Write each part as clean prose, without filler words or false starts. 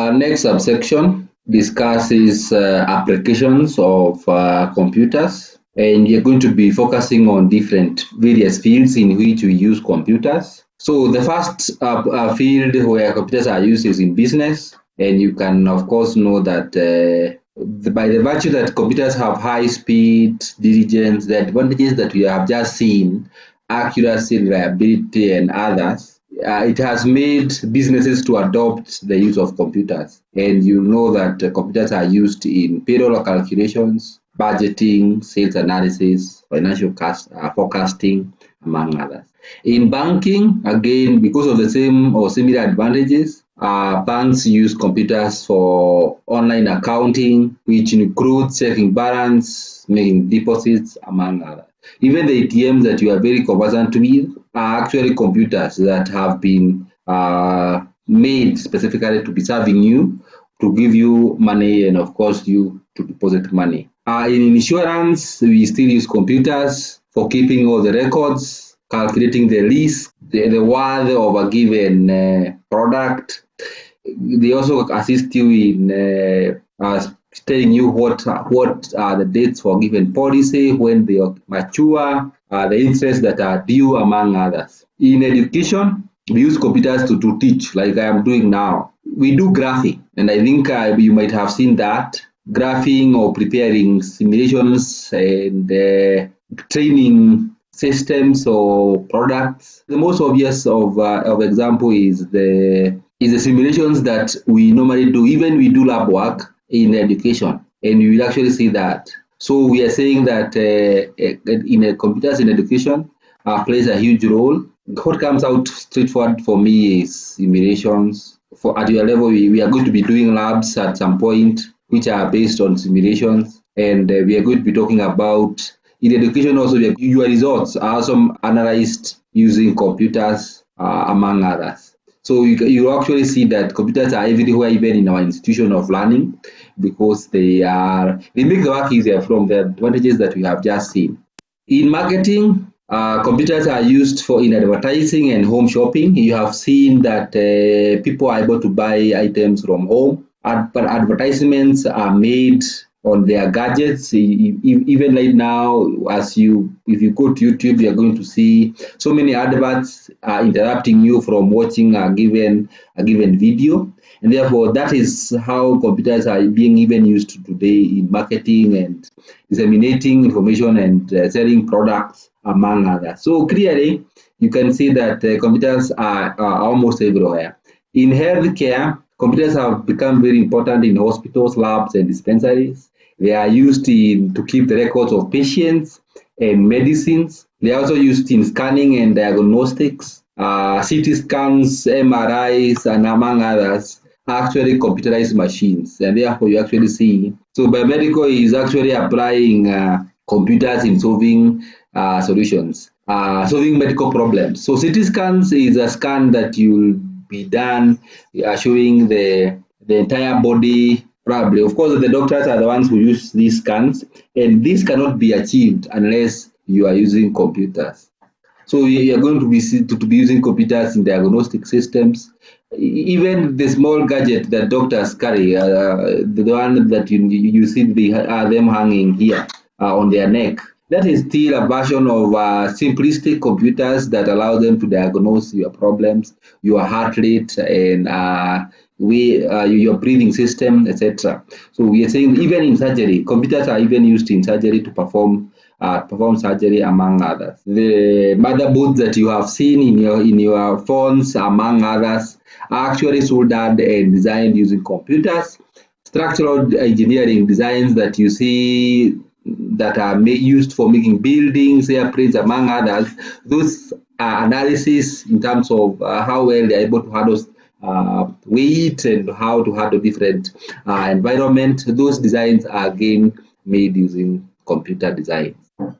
Our next subsection discusses applications of computers, and we are going to be focusing on different various fields in which we use computers. So the first field where computers are used is in business, and you can of course know that by the virtue that computers have high speed, diligence, the advantages that we have just seen, accuracy, reliability, and others, it has made businesses to adopt the use of computers. And you know that computers are used in payroll calculations, budgeting, sales analysis, financial forecasting, among others. In banking, again, because of the same or similar advantages, banks use computers for online accounting, which includes checking balance, making deposits, among others. Even the ATMs that you are very conversant with are actually computers that have been made specifically to be serving you, to give you money, and of course you to deposit money. In insurance, we still use computers for keeping all the records, calculating the risk, the worth of a given product. They also assist you in telling you what are the dates for given policy, when they mature, the interests that are due, among others. In education, we use computers to teach, like I am doing now. We do graphing, and I think you might have seen that, graphing or preparing simulations and training systems or products. The most obvious of example is the simulations that we normally do. Even we do lab work in education, and you will actually see that. So we are saying that in computers in education plays a huge role. What comes out straightforward for me is simulations. At your level, we are going to be doing labs at some point, which are based on simulations, and we are going to be talking about, in education also, your results are also analyzed using computers, among others. So you actually see that computers are everywhere, even in our institution of learning, because they make the work easier from the advantages that we have just seen. In marketing, computers are used in advertising and home shopping. You have seen that people are able to buy items from home, but advertisements are made on their gadgets. Even right now, if you go to YouTube, you're going to see so many adverts interrupting you from watching a given video, and therefore that is how computers are being even used today in marketing and disseminating information and selling products, among others. So clearly, you can see that computers are almost everywhere. In healthcare, computers have become very important in hospitals, labs, and dispensaries. They are used to keep the records of patients and medicines. They are also used in scanning and diagnostics. CT scans, MRIs, and among others are actually computerized machines, and therefore you actually see. So biomedical is actually applying computers in solving solutions, solving medical problems. So CT scans is a scan that will be done showing the entire body. Probably, of course, the doctors are the ones who use these scans, and this cannot be achieved unless you are using computers. So you are going to be using computers in diagnostic systems. Even the small gadget that doctors carry, the one that you see them hanging here on their neck, that is still a version of simplistic computers that allow them to diagnose your problems, your heart rate, and your breathing system, etc. So we are saying even in surgery, computers are even used in surgery to perform surgery, among others. The motherboards that you have seen in your phones, among others, are actually soldered and designed using computers. Structural engineering designs that you see that are used for making buildings, airplanes, among others, those analysis in terms of how well they are able to handle weight and how to handle different environment. Those designs are again made using computer design.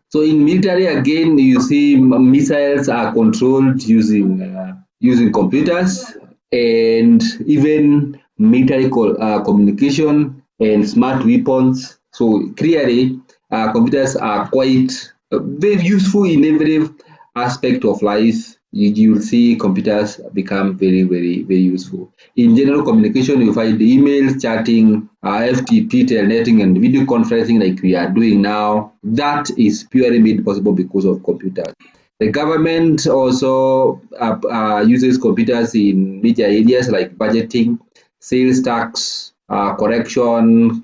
So in military, again, you see missiles are controlled using computers, and even military communication and smart weapons. So clearly, computers are quite very useful in every aspect of life, you'll see computers become very, very, very useful. In general communication, you find the emails, chatting, FTP, telnetting, and video conferencing like we are doing now. That is purely made possible because of computers. The government also uses computers in major areas like budgeting, sales tax, correction,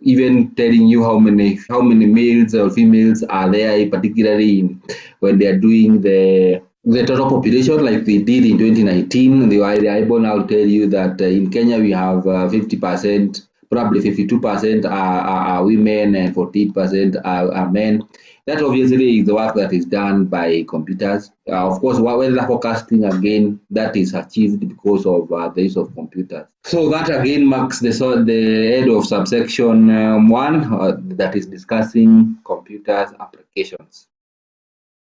even telling you how many males or females are there, particularly when they are doing the total population like they did in 2019. They are able now tell you that in Kenya we have 50%, probably 52% are women and 48% are men. That obviously is the work that is done by computers. Of course, weather forecasting again, that is achieved because of the use of computers. So that again marks the head of subsection 1 that is discussing computers applications.